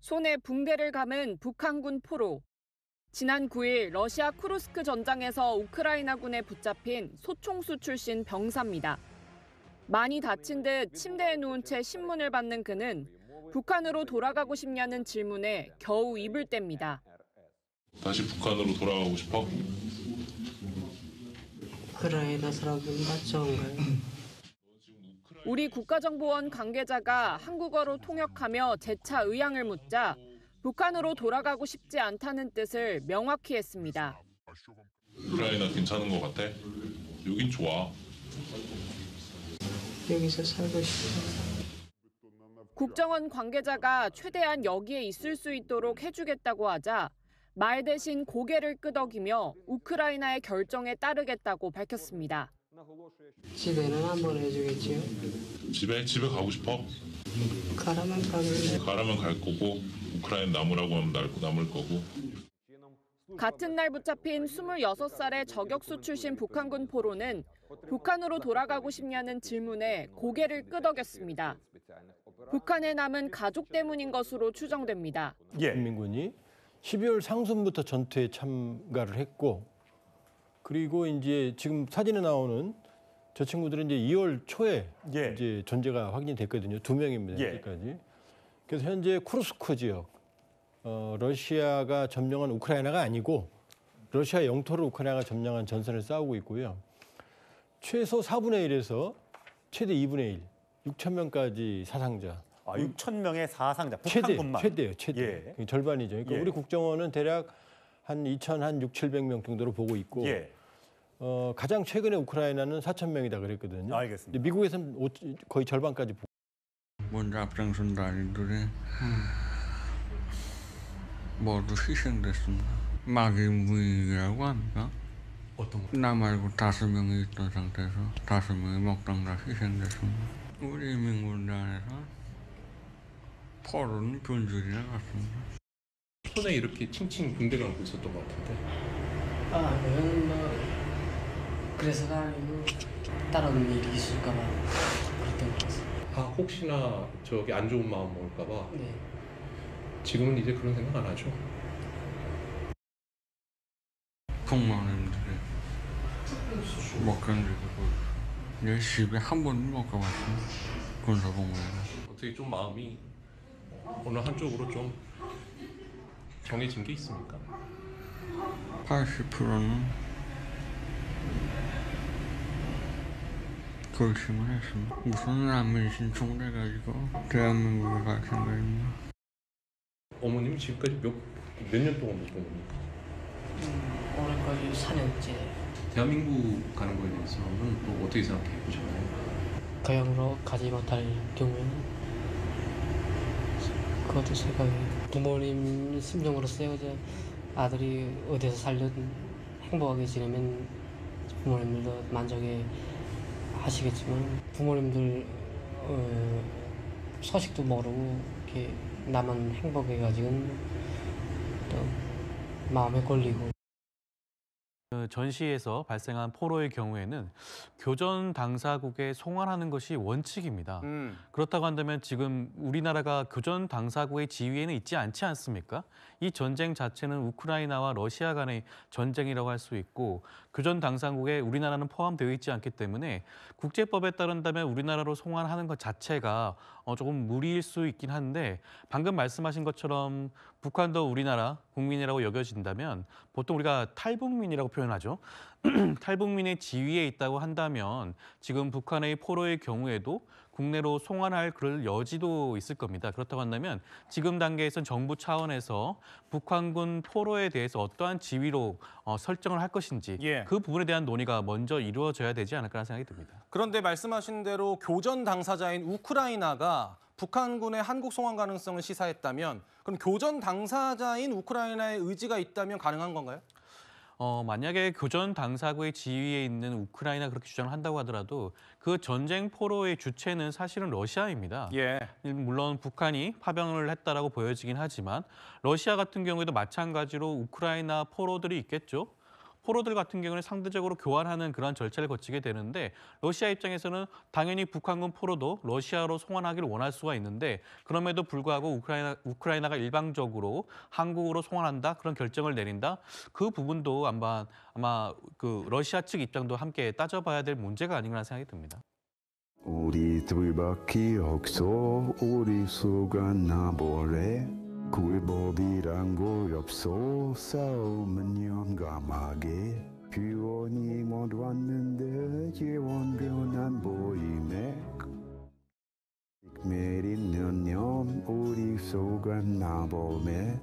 손에 붕대를 감은 북한군 포로. 지난 9일 러시아 쿠르스크 전장에서 우크라이나군에 붙잡힌 소총수 출신 병사입니다. 많이 다친 듯 침대에 누운 채 신문을 받는 그는 북한으로 돌아가고 싶냐는 질문에 겨우 입을 뗍니다. 다시 북한으로 돌아가고 싶어? 우크라이나 사람보다 좋은가요? 우리 국가정보원 관계자가 한국어로 통역하며 재차 의향을 묻자 북한으로 돌아가고 싶지 않다는 뜻을 명확히 했습니다. 우크라이나 괜찮은 것 같아? 여긴 좋아. 여기서 살고 싶어요. 국정원 관계자가 최대한 여기에 있을 수 있도록 해주겠다고 하자 말 대신 고개를 끄덕이며 우크라이나의 결정에 따르겠다고 밝혔습니다. 집에는 안 보내주겠지요? 집에 가고 싶어? 가라면 가길래. 가라면 갈 거고 우크라이나 남으라고 하면 남을 거고. 같은 날 붙잡힌 26살의 저격수 출신 북한군 포로는 북한으로 돌아가고 싶냐는 질문에 고개를 끄덕였습니다. 북한에 남은 가족 때문인 것으로 추정됩니다. 국민군이 12월 상순부터 전투에 참가를 했고, 그리고 이제 지금 사진에 나오는 저 친구들은 이제 2월 초에 이제 존재가 확인됐거든요. 2명입니다. 현재까지. 그래서 현재 쿠르스크 지역, 러시아가 점령한 우크라이나가 아니고 러시아 영토를 우크라이나가 점령한 전선을 싸우고 있고요. 최소 4분의 1에서 최대 2분의 1, 6천 명까지 사상자. 6천 명의 사상자, 북한군만. 최대예요, 최대. 절반이죠. 그러니까 우리 국정원은 대략 한 2,600, 700명 정도로 보고 있고 가장 최근에 우크라이나는 4천 명이다 그랬거든요. 알겠습니다. 미국에서는 거의 절반까지 보고. 먼저 앞장선다리들이 모두 희생됐습니다. 막인무인이라고 합니까? 어떤 거? 나 말고 5명이 있던 상태에서 5명이 먹당 다 희생됐습니다. 우리 인민군단에서 포로는 균질이나 같습니다. 손에 이렇게 칭칭 붕대 감고 있었던 것 같은데. 그건 뭐 그래서가 아니고 다른 일이 있을까 봐 그랬던 것 같습니다. 혹시나 저기 안 좋은 마음 먹을까 봐. 네. 지금은 이제 그런 생각 안 하죠. 부모님들이 못 견디고 내 집에 한 번도 못 가봤습니다. 군사복무에는. 어떻게 좀 마음이 어느 한쪽으로 좀 정해진 게 있습니까? 80%는 결심을 했습니다. 우선 난민 신청돼가지고 대한민국에 갈 생각입니다. 어머님이 지금까지 몇 년 동안 못 봅니까? 오늘까지 4년째. 대한민국 가는 거에 대해서는 또 어떻게 생각해 보셨나요? 가양으로 가지 못할 경우에는 그것도 생각이 부모님 심정으로서 이제 아들이 어디서 살든 행복하게 지내면 부모님들도 만족해 하시겠지만 부모님들 소식도 모르고 이렇게 나만 행복해가지고는 또 마음에 걸리고. 전시에서 발생한 포로의 경우에는 교전 당사국에 송환하는 것이 원칙입니다. 그렇다고 한다면 지금 우리나라가 교전 당사국의 지위에는 있지 않지 않습니까? 이 전쟁 자체는 우크라이나와 러시아 간의 전쟁이라고 할 수 있고 교전 당사국에 우리나라는 포함되어 있지 않기 때문에 국제법에 따른다면 우리나라로 송환하는 것 자체가 조금 무리일 수 있긴 한데 방금 말씀하신 것처럼 북한도 우리나라 국민이라고 여겨진다면 보통 우리가 탈북민이라고 표현하죠. 탈북민의 지위에 있다고 한다면 지금 북한의 포로의 경우에도 국내로 송환할 그럴 여지도 있을 겁니다. 그렇다고 한다면 지금 단계에선 정부 차원에서 북한군 포로에 대해서 어떠한 지위로 설정을 할 것인지 그 부분에 대한 논의가 먼저 이루어져야 되지 않을까 생각이 듭니다. 그런데 말씀하신 대로 교전 당사자인 우크라이나가 북한군의 한국 송환 가능성을 시사했다면 그럼 교전 당사자인 우크라이나의 의지가 있다면 가능한 건가요? 만약에 교전 당사국의 지위에 있는 우크라이나 그렇게 주장을 한다고 하더라도 그 전쟁 포로의 주체는 사실은 러시아입니다. 물론 북한이 파병을 했다라고 보여지긴 하지만 러시아 같은 경우에도 마찬가지로 우크라이나 포로들이 있겠죠. 포로들 같은 경우는 상대적으로 교환하는 그런 절차를 거치게 되는데 러시아 입장에서는 당연히 북한군 포로도 러시아로 송환하기를 원할 수가 있는데 그럼에도 불구하고 우크라이나가 일방적으로 한국으로 송환한다 그런 결정을 내린다 그 부분도 아마 그 러시아 측 입장도 함께 따져봐야 될 문제가 아닌가 생각이 듭니다. 우리 둘밖에 없어 우리 속은 나보래 굴법이란 거 없어 싸움은 용감하게 표현이 못 왔는데 예원 변한 보임에 매일 년년 우리 속은 나보네